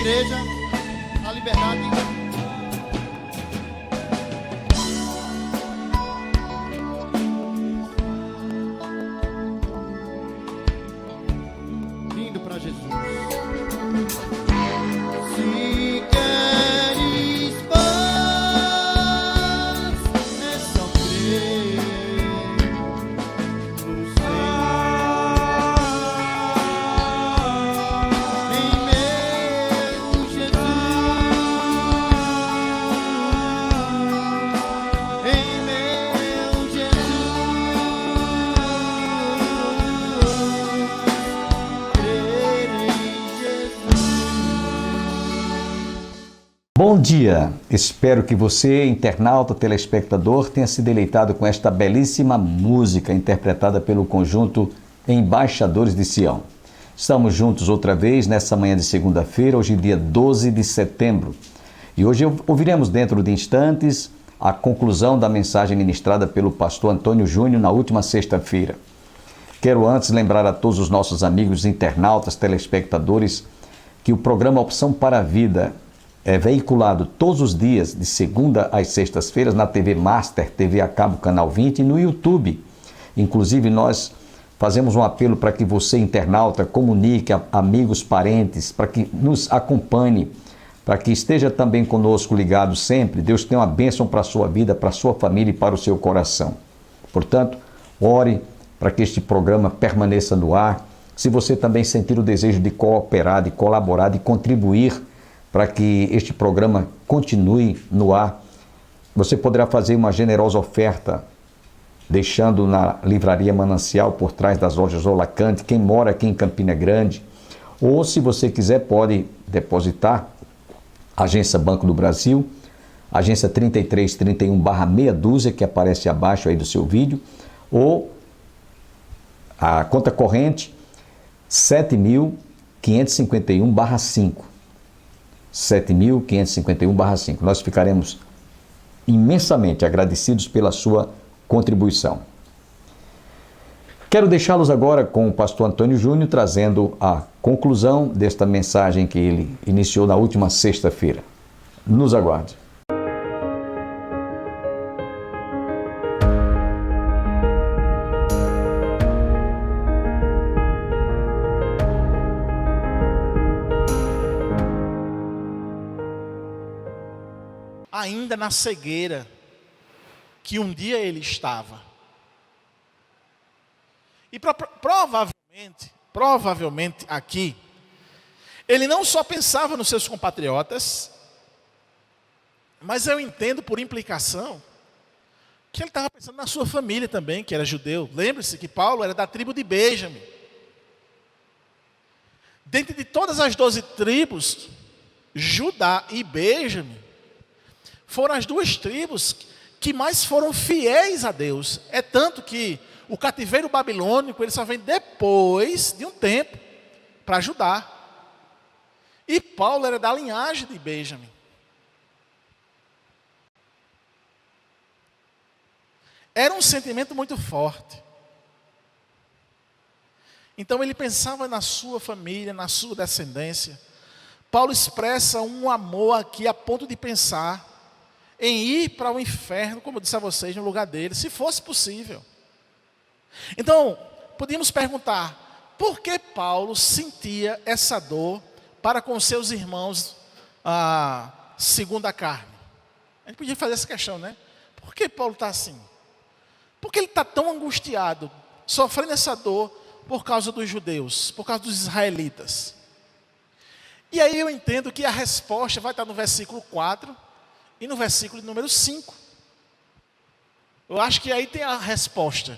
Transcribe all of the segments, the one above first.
igreja, a liberdade. Lindo para Jesus. Se queres paz, é só crer no Senhor. Em meu Jesus, em meu Jesus, crer em Jesus. Bom dia! Espero que você, internauta, telespectador, tenha se deleitado com esta belíssima música interpretada pelo conjunto Embaixadores de Sião. Estamos juntos outra vez nessa manhã de segunda-feira, hoje dia 12 de setembro. E hoje ouviremos dentro de instantes a conclusão da mensagem ministrada pelo pastor Antônio Júnior na última sexta-feira. Quero antes lembrar a todos os nossos amigos internautas, telespectadores, que o programa Opção para a Vida é veiculado todos os dias, de segunda às sextas-feiras, na TV Master, TV a cabo, canal 20 e no YouTube. Inclusive, nós fazemos um apelo para que você, internauta, comunique a amigos, parentes, para que nos acompanhe, para que esteja também conosco ligado sempre. Deus tem uma bênção para a sua vida, para a sua família e para o seu coração. Portanto, ore para que este programa permaneça no ar. Se você também sentir o desejo de cooperar, de colaborar, de contribuir para que este programa continue no ar, você poderá fazer uma generosa oferta, deixando na livraria Manancial, por trás das lojas Olacante, quem mora aqui em Campina Grande. Ou, se você quiser, pode depositar, Agência Banco do Brasil, agência 3331/meia dúzia, que aparece abaixo aí do seu vídeo, ou a conta corrente 7.551/5. 7.551/5. Nós ficaremos imensamente agradecidos pela sua contribuição. Quero deixá-los agora com o pastor Antônio Júnior, trazendo a conclusão desta mensagem que ele iniciou na última sexta-feira. Nos aguarde. Ainda na cegueira que um dia ele estava. E provavelmente aqui, ele não só pensava nos seus compatriotas, mas eu entendo por implicação que ele estava pensando na sua família também, que era judeu. Lembre-se que Paulo era da tribo de Benjamim. Dentre de todas as 12 tribos, Judá e Benjamim foram as duas tribos que mais foram fiéis a Deus. É tanto que o cativeiro babilônico ele só vem depois de um tempo para Judá. E Paulo era da linhagem de Benjamim. Era um sentimento muito forte. Então ele pensava na sua família, na sua descendência. Paulo expressa um amor aqui a ponto de pensar em ir para o inferno, como eu disse a vocês, no lugar dele, se fosse possível. Então, podíamos perguntar, por que Paulo sentia essa dor para com seus irmãos segundo a carne? A gente podia fazer essa questão, né? Por que Paulo está assim? Por que ele está tão angustiado, sofrendo essa dor por causa dos judeus, por causa dos israelitas? E aí eu entendo que a resposta vai estar no versículo 4, e no versículo número 5. Eu acho que aí tem a resposta.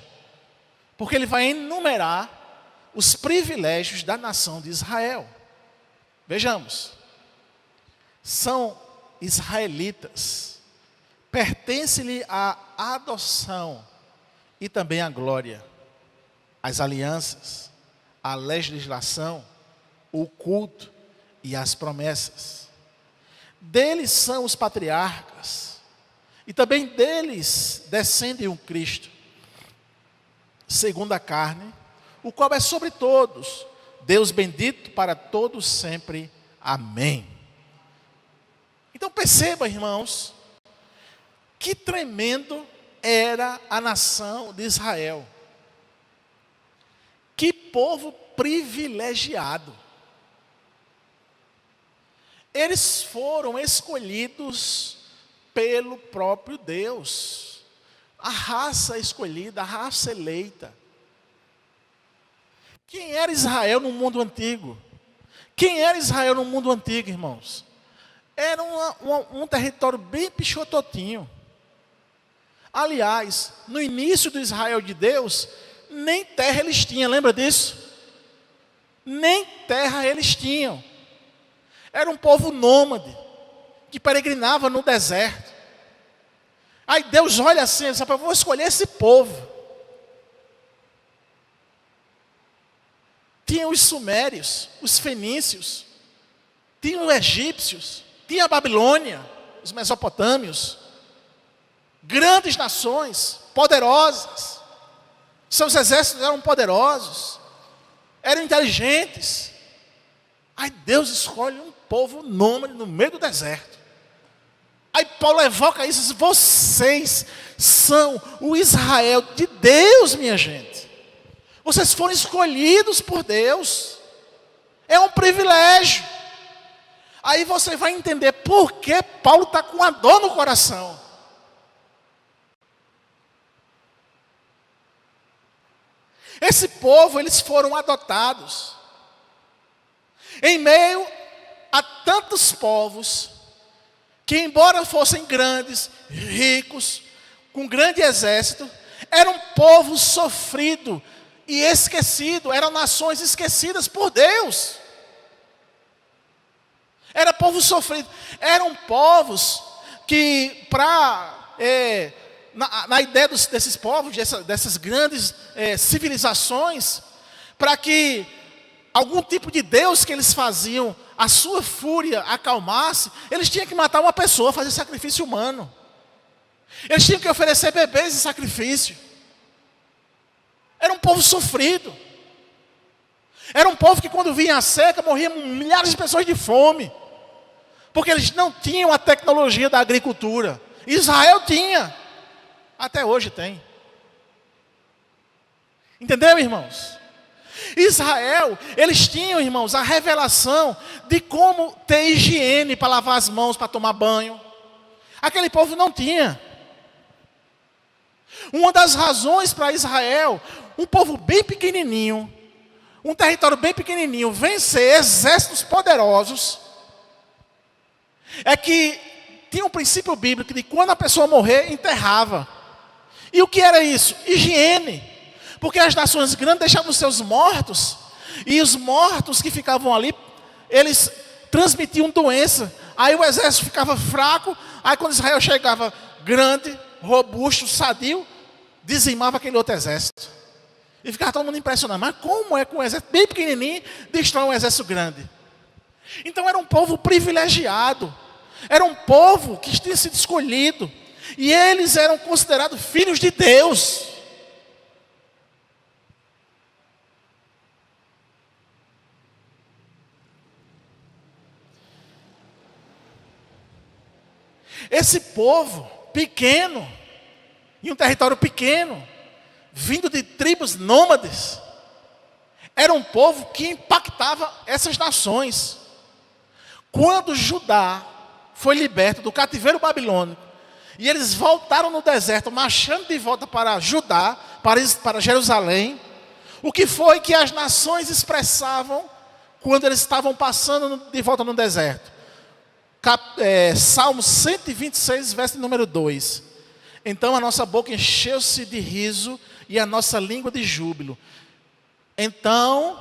Porque ele vai enumerar os privilégios da nação de Israel. Vejamos. São israelitas. Pertence-lhe a adoção e também a glória, as alianças, a legislação, o culto e as promessas. Deles são os patriarcas, e também deles descende um Cristo, segundo a carne, o qual é sobre todos, Deus bendito para todos sempre. Amém. Então perceba, irmãos, que tremendo era a nação de Israel. Que povo privilegiado. Eles foram escolhidos pelo próprio Deus. A raça escolhida, a raça eleita. Quem era Israel no mundo antigo? Quem era Israel no mundo antigo, irmãos? Era um território bem pichototinho. Aliás, no início do Israel de Deus, nem terra eles tinham, lembra disso? Nem terra eles tinham. Era um povo nômade, que peregrinava no deserto. Aí Deus olha assim, ele sabe, eu vou escolher esse povo. Tinha os sumérios, os fenícios, tinha os egípcios, tinha a Babilônia, os mesopotâmios, grandes nações, poderosas. Seus exércitos eram poderosos, eram inteligentes. Aí Deus escolhe um povo nômade no meio do deserto. Aí Paulo evoca isso, diz, vocês são o Israel de Deus, minha gente. Vocês foram escolhidos por Deus. É um privilégio. Aí você vai entender por que Paulo está com uma dor no coração. Esse povo, eles foram adotados. Em meio a tantos povos, que embora fossem grandes, ricos, com grande exército, era um povo sofrido e esquecido, eram nações esquecidas por Deus. Era povo sofrido, eram povos que, na ideia desses povos, dessas grandes civilizações, para que algum tipo de Deus que eles faziam, a sua fúria acalmasse, eles tinham que matar uma pessoa, fazer sacrifício humano. Eles tinham que oferecer bebês em sacrifício. Era um povo sofrido. Era um povo que quando vinha a seca, morriam milhares de pessoas de fome. Porque eles não tinham a tecnologia da agricultura. Israel tinha. Até hoje tem. Entendeu, irmãos? Israel, eles tinham, irmãos, a revelação de como ter higiene para lavar as mãos, para tomar banho. Aquele povo não tinha. Uma das razões para Israel, um povo bem pequenininho, um território bem pequenininho, vencer exércitos poderosos, é que tinha um princípio bíblico de quando a pessoa morrer, enterrava. E o que era isso? Higiene. Porque as nações grandes deixavam os seus mortos, e os mortos que ficavam ali, eles transmitiam doença. Aí o exército ficava fraco, aí quando Israel chegava grande, robusto, sadio, dizimava aquele outro exército. E ficava todo mundo impressionado. Mas como é que um exército bem pequenininho destrói um exército grande? Então era um povo privilegiado. Era um povo que tinha sido escolhido. E eles eram considerados filhos de Deus. Esse povo pequeno, em um território pequeno, vindo de tribos nômades, era um povo que impactava essas nações. Quando Judá foi liberto do cativeiro babilônico, e eles voltaram no deserto, marchando de volta para Judá, para Jerusalém, o que foi que as nações expressavam quando eles estavam passando de volta no deserto? Salmo 126, verso número 2. Então a nossa boca encheu-se de riso e a nossa língua de júbilo. Então,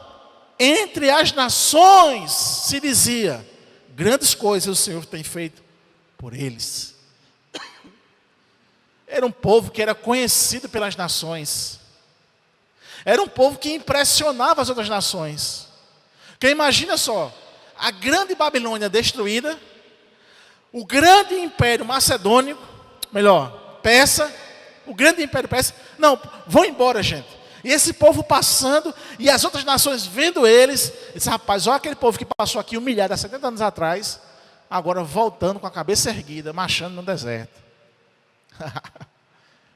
entre as nações se dizia, grandes coisas o Senhor tem feito por eles. Era um povo que era conhecido pelas nações. Era um povo que impressionava as outras nações. Porque imagina só, a grande Babilônia destruída, o grande império macedônico, persa, o grande império persa, não, vão embora, gente. E esse povo passando, e as outras nações vendo eles, disse, rapaz, olha aquele povo que passou aqui humilhado há 70 anos atrás, agora voltando com a cabeça erguida, marchando no deserto.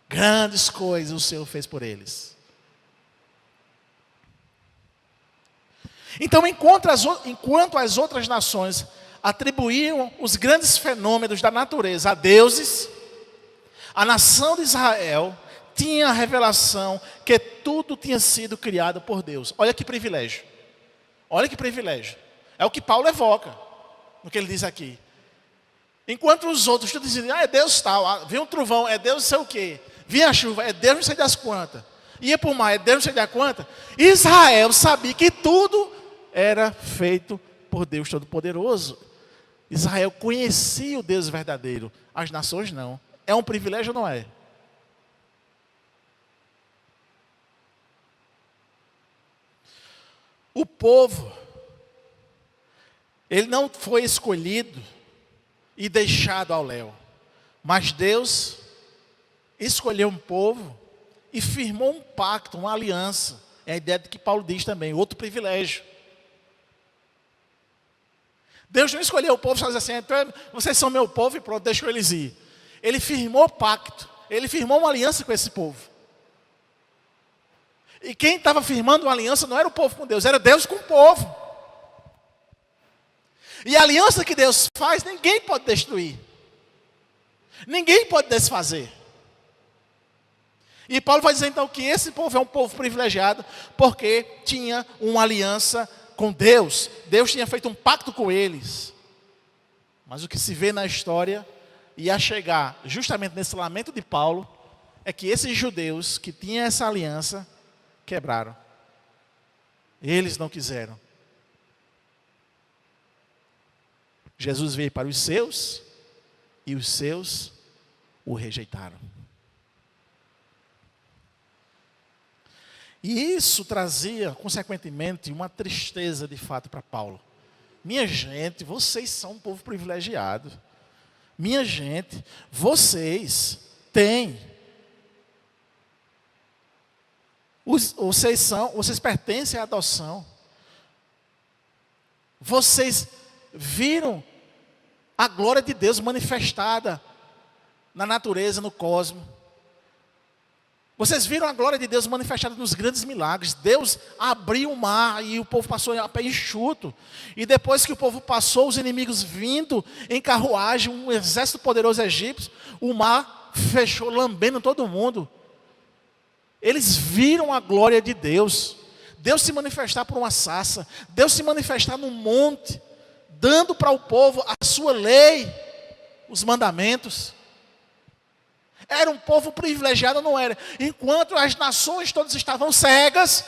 Grandes coisas o Senhor fez por eles. Então, enquanto as outras nações atribuíam os grandes fenômenos da natureza a deuses, a nação de Israel tinha a revelação que tudo tinha sido criado por Deus. Olha que privilégio. Olha que privilégio. É o que Paulo evoca, no que ele diz aqui. Enquanto os outros tudo diziam, é Deus tal, vinha um trovão, é Deus não sei o quê. Vinha a chuva, é Deus não sei das quantas. Ia para o mar, é Deus não sei das quantas. Israel sabia que tudo era feito por Deus Todo-Poderoso. Israel conhecia o Deus verdadeiro. As nações não. É um privilégio ou não é? O povo, ele não foi escolhido e deixado ao léu. Mas Deus escolheu um povo e firmou um pacto, uma aliança. É a ideia de que Paulo diz também, outro privilégio. Deus não escolheu o povo e falou assim, então, vocês são meu povo e pronto, deixou eles ir. Ele firmou pacto, ele firmou uma aliança com esse povo. E quem estava firmando uma aliança não era o povo com Deus, era Deus com o povo. E a aliança que Deus faz, ninguém pode destruir. Ninguém pode desfazer. E Paulo vai dizer então que esse povo é um povo privilegiado, porque tinha uma aliança com Deus. Deus tinha feito um pacto com eles. Mas o que se vê na história, ia chegar justamente nesse lamento de Paulo, é que esses judeus que tinham essa aliança, quebraram. Eles não quiseram. Jesus veio para os seus, e os seus o rejeitaram. E isso trazia, consequentemente, uma tristeza de fato para Paulo. Minha gente, vocês são um povo privilegiado. Minha gente, vocês têm. Vocês pertencem à adoção. Vocês viram a glória de Deus manifestada na natureza, no cosmos. Vocês viram a glória de Deus manifestada nos grandes milagres. Deus abriu o mar e o povo passou a pé enxuto. E depois que o povo passou, os inimigos vindo em carruagem, um exército poderoso egípcio, o mar fechou, lambendo todo mundo. Eles viram a glória de Deus. Deus se manifestar por uma sarça. Deus se manifestar num monte, dando para o povo a sua lei, os mandamentos. Era um povo privilegiado, não era? Enquanto as nações todas estavam cegas,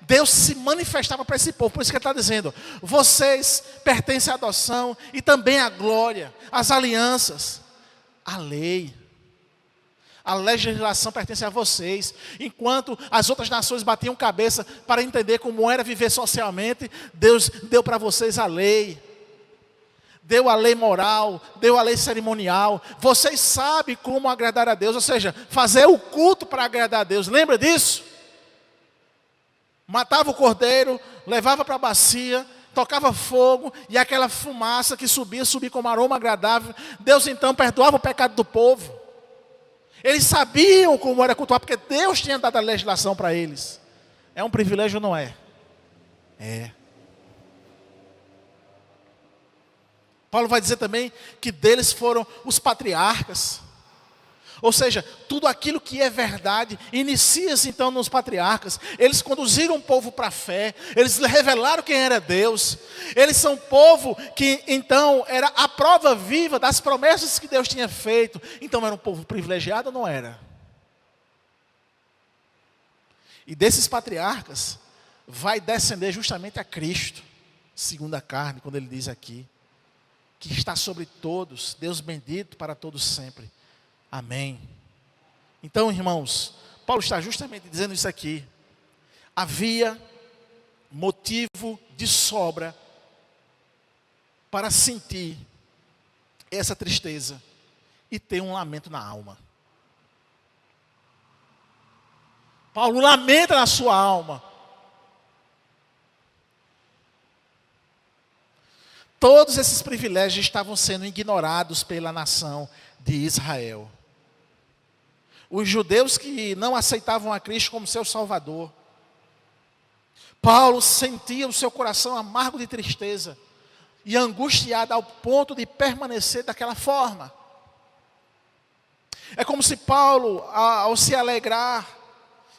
Deus se manifestava para esse povo. Por isso que ele está dizendo, vocês pertencem à adoção e também à glória, às alianças, à lei. A legislação pertence a vocês. Enquanto as outras nações batiam cabeça para entender como era viver socialmente, Deus deu para vocês a lei. Deu a lei moral, deu a lei cerimonial. Vocês sabem como agradar a Deus, ou seja, fazer o culto para agradar a Deus. Lembra disso? Matava o cordeiro, levava para a bacia, tocava fogo, e aquela fumaça que subia como aroma agradável. Deus então perdoava o pecado do povo. Eles sabiam como era cultuar, porque Deus tinha dado a legislação para eles. É um privilégio ou não é? É. Paulo vai dizer também que deles foram os patriarcas. Ou seja, tudo aquilo que é verdade inicia-se então nos patriarcas. Eles conduziram o povo para a fé, eles revelaram quem era Deus. Eles são um povo que então era a prova viva das promessas que Deus tinha feito. Então era um povo privilegiado ou não era? E desses patriarcas vai descender justamente a Cristo, segundo a carne, quando ele diz aqui, que está sobre todos, Deus bendito para todos sempre. Amém. Então, irmãos, Paulo está justamente dizendo isso aqui. Havia motivo de sobra para sentir essa tristeza e ter um lamento na alma. Paulo lamenta na sua alma. todos esses privilégios estavam sendo ignorados pela nação de Israel. Os judeus que não aceitavam a Cristo como seu Salvador. Paulo sentia o seu coração amargo de tristeza e angustiado ao ponto de permanecer daquela forma. É como se Paulo, ao se alegrar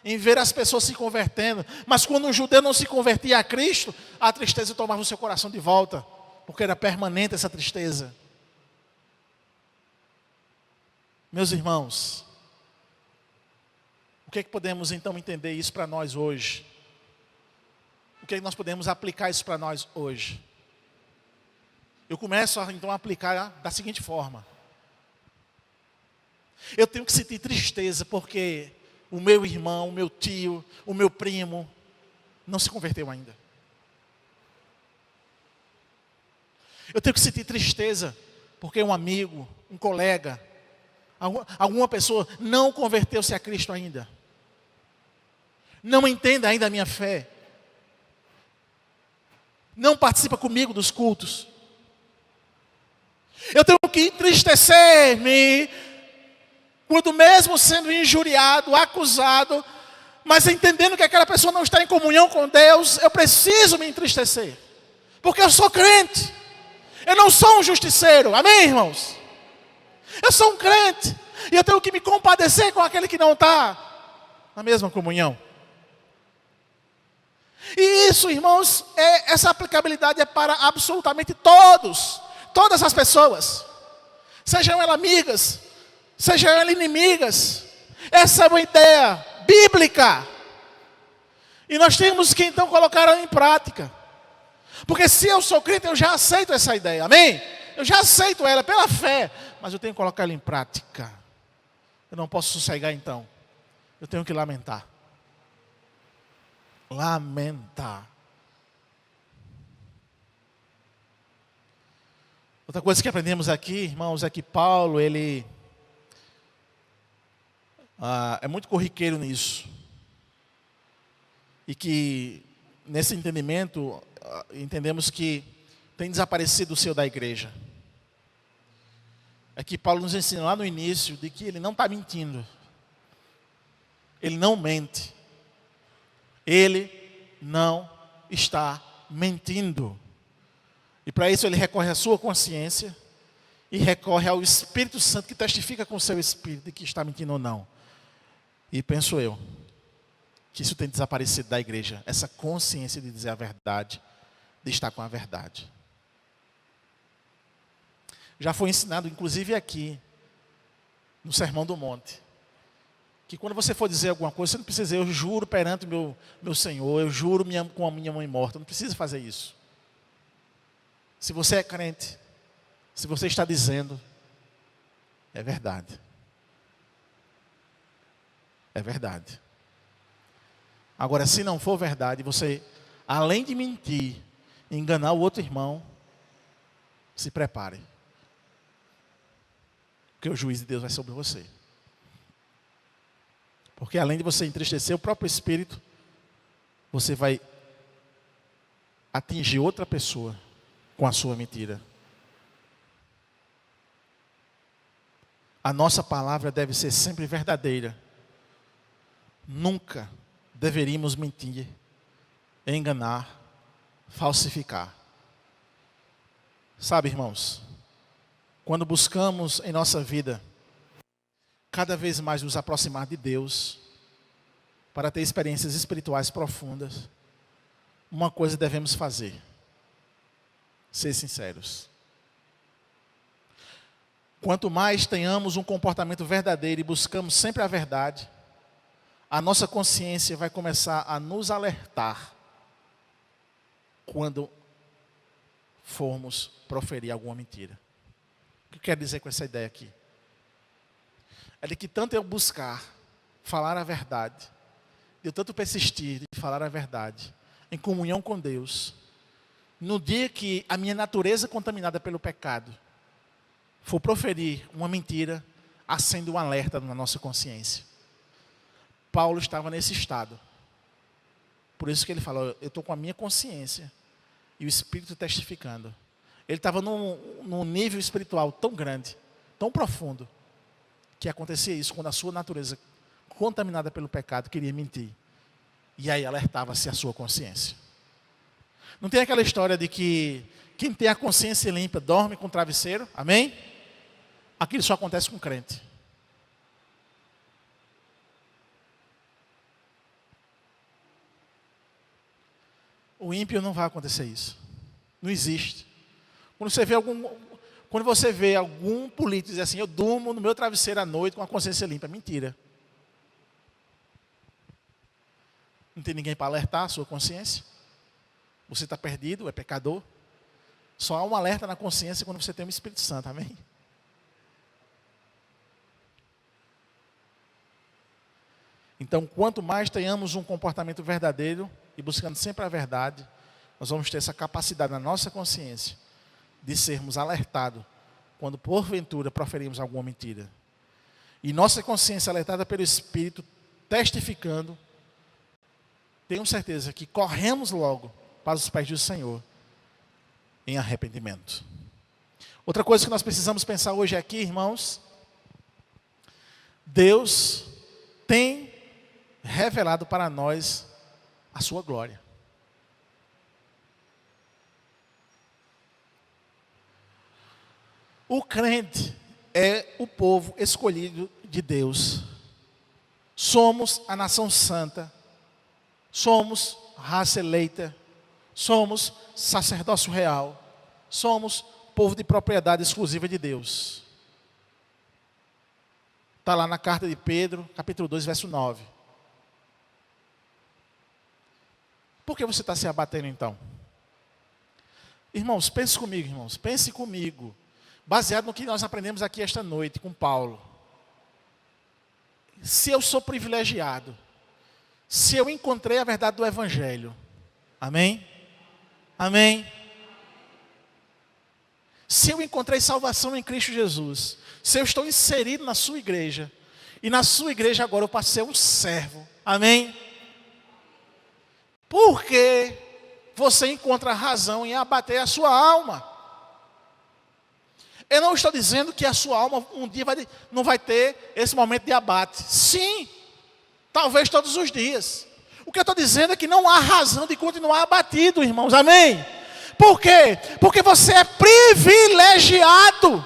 em ver as pessoas se convertendo, mas quando um judeu não se convertia a Cristo, a tristeza tomava o seu coração de volta, porque era permanente essa tristeza. Meus irmãos, o que é que podemos então entender isso para nós hoje? O que é que nós podemos aplicar isso para nós hoje? Eu começo então a aplicar da seguinte forma. Eu tenho que sentir tristeza porque o meu irmão, o meu tio, o meu primo não se converteu ainda. Eu tenho que sentir tristeza porque um amigo, um colega, alguma pessoa não converteu-se a Cristo ainda. Não entende ainda a minha fé. Não participa comigo dos cultos. Eu tenho que entristecer-me quando mesmo sendo injuriado, acusado, mas entendendo que aquela pessoa não está em comunhão com Deus, eu preciso me entristecer. Porque eu sou crente. Eu não sou um justiceiro. Amém, irmãos? Eu sou um crente. E eu tenho que me compadecer com aquele que não está na mesma comunhão. E isso, irmãos, essa aplicabilidade é para absolutamente todos. Todas as pessoas. Sejam elas amigas, sejam elas inimigas. Essa é uma ideia bíblica. E nós temos que então colocar ela em prática. Porque se eu sou crente, eu já aceito essa ideia, amém? Eu já aceito ela pela fé, mas eu tenho que colocar ela em prática. Eu não posso sossegar então. Eu tenho que lamentar. Lamentar. Outra coisa que aprendemos aqui, irmãos, é que Paulo, ele é muito corriqueiro nisso. E que, nesse entendimento, entendemos que tem desaparecido o seio da igreja. É que Paulo nos ensina lá no início de que ele não está mentindo. Ele não mente. Ele não está mentindo. E para isso ele recorre à sua consciência e recorre ao Espírito Santo que testifica com o seu espírito de que está mentindo ou não. E penso eu que isso tem desaparecido da igreja, essa consciência de dizer a verdade, de estar com a verdade. Já foi ensinado, inclusive aqui, no Sermão do Monte, que quando você for dizer alguma coisa, você não precisa dizer, eu juro perante o meu Senhor, eu juro com a minha mãe morta, não precisa fazer isso. Se você é crente, se você está dizendo, é verdade. É verdade. Agora, se não for verdade, você, além de mentir, enganar o outro irmão, se prepare. Porque o juízo de Deus vai sobre você. Porque além de você entristecer o próprio espírito, você vai atingir outra pessoa com a sua mentira. A nossa palavra deve ser sempre verdadeira. Nunca deveríamos mentir, enganar, falsificar. Sabe, irmãos, quando buscamos em nossa vida cada vez mais nos aproximar de Deus, para ter experiências espirituais profundas, uma coisa devemos fazer: ser sinceros. Quanto mais tenhamos um comportamento verdadeiro e buscamos sempre a verdade, a nossa consciência vai começar a nos alertar quando formos proferir alguma mentira. O que eu quero dizer com essa ideia aqui? É de que tanto eu buscar falar a verdade, de eu tanto persistir de falar a verdade, em comunhão com Deus, no dia que a minha natureza contaminada pelo pecado for proferir uma mentira, acende um alerta na nossa consciência. Paulo estava nesse estado. Por isso que ele falou, eu estou com a minha consciência e o Espírito testificando. Ele estava num nível espiritual tão grande, tão profundo, que acontecia isso quando a sua natureza, contaminada pelo pecado, queria mentir. E aí alertava-se a sua consciência. Não tem aquela história de que quem tem a consciência limpa dorme com travesseiro? Amém? Aquilo só acontece com crente. O ímpio não vai acontecer isso. Não existe. Quando você vê algum político dizer assim, eu durmo no meu travesseiro à noite com a consciência limpa. Mentira. Não tem ninguém para alertar a sua consciência. Você está perdido, é pecador. Só há um alerta na consciência quando você tem o Espírito Santo. Amém? Então, quanto mais tenhamos um comportamento verdadeiro e buscando sempre a verdade, nós vamos ter essa capacidade na nossa consciência de sermos alertados quando porventura proferimos alguma mentira. E nossa consciência alertada pelo Espírito, testificando, tenho certeza que corremos logo para os pés do Senhor em arrependimento. Outra coisa que nós precisamos pensar hoje aqui, irmãos, Deus tem revelado para nós a sua glória. O crente é o povo escolhido de Deus. Somos a nação santa. Somos raça eleita. Somos sacerdócio real. Somos povo de propriedade exclusiva de Deus. Está lá na carta de Pedro, capítulo 2, verso 9. Por que você está se abatendo então? Irmãos, pense comigo, irmãos. Pense comigo. Baseado no que nós aprendemos aqui esta noite com Paulo. Se eu sou privilegiado, se eu encontrei a verdade do Evangelho, amém? Amém? Se eu encontrei salvação em Cristo Jesus, se eu estou inserido na sua igreja, e na sua igreja agora eu passei um servo, amém? Por que você encontra razão em abater a sua alma? Eu não estou dizendo que a sua alma um dia não vai ter esse momento de abate. Sim, talvez todos os dias. O que eu estou dizendo é que não há razão de continuar abatido, irmãos, amém? Por quê? Porque você é privilegiado.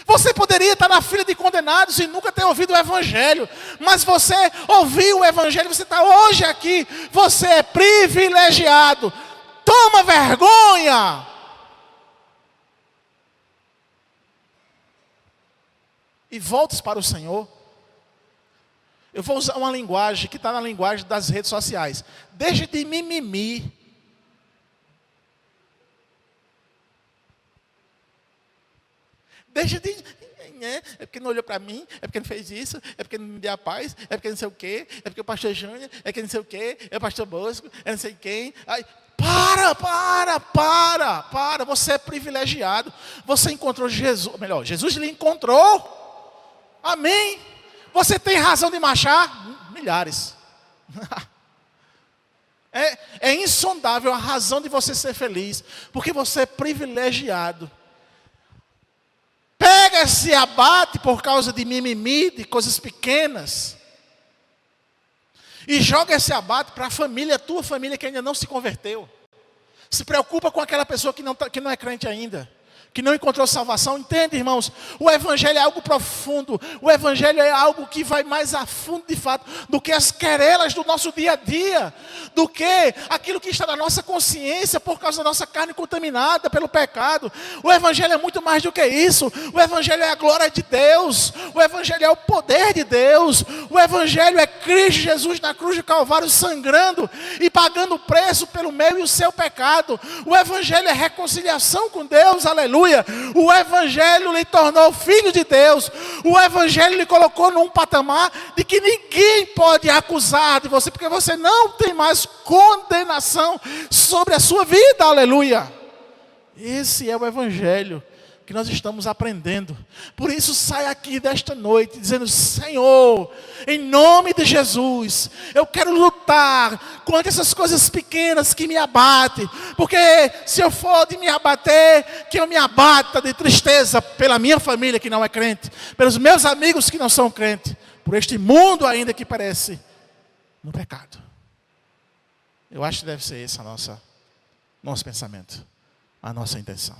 Você poderia estar na fila de condenados e nunca ter ouvido o Evangelho. Mas você ouviu o Evangelho, você está hoje aqui. Você é privilegiado. Toma vergonha. E voltes para o Senhor. Eu vou usar uma linguagem que está na linguagem das redes sociais. Deixe de mimimi. Deixa de... É porque não olhou para mim, é porque não fez isso, é porque não me deu a paz, é porque não sei o quê, é porque o pastor Júnior, é porque não sei o quê, é o pastor Bosco, é não sei quem. Ai, para, você é privilegiado. Você encontrou Jesus, melhor, Jesus lhe encontrou. Amém. Você tem razão de marchar? Milhares. É insondável a razão de você ser feliz, porque você é privilegiado. Pega esse abate por causa de mimimi, de coisas pequenas, e joga esse abate para a família, tua família que ainda não se converteu. Se preocupa com aquela pessoa que não é crente ainda, que não encontrou salvação. Entende, irmãos? O Evangelho é algo profundo. O Evangelho é algo que vai mais a fundo, de fato, do que as querelas do nosso dia a dia, do que aquilo que está na nossa consciência por causa da nossa carne contaminada pelo pecado. O Evangelho é muito mais do que isso. O Evangelho é a glória de Deus. O Evangelho é o poder de Deus. O Evangelho é Cristo Jesus na cruz de Calvário sangrando e pagando o preço pelo meu e o seu pecado. O Evangelho é reconciliação com Deus, aleluia. O Evangelho lhe tornou filho de Deus. O Evangelho lhe colocou num patamar de que ninguém pode acusar de você, porque você não tem mais condenação sobre a sua vida, aleluia. Esse é o Evangelho que nós estamos aprendendo. Por isso, sai aqui desta noite dizendo: Senhor, em nome de Jesus, eu quero lutar contra essas coisas pequenas que me abatem. Porque se eu for de me abater, que eu me abata de tristeza pela minha família que não é crente, pelos meus amigos que não são crentes, por este mundo ainda que parece no pecado. Eu acho que deve ser esse nosso pensamento, a nossa intenção.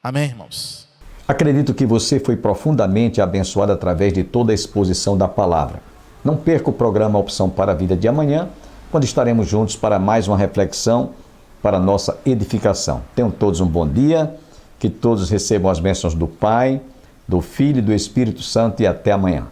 Amém, irmãos? Acredito que você foi profundamente abençoado através de toda a exposição da palavra. Não perca o programa Opção para a Vida de amanhã, quando estaremos juntos para mais uma reflexão para nossa edificação. Tenham todos um bom dia, que todos recebam as bênçãos do Pai, do Filho e do Espírito Santo, e até amanhã.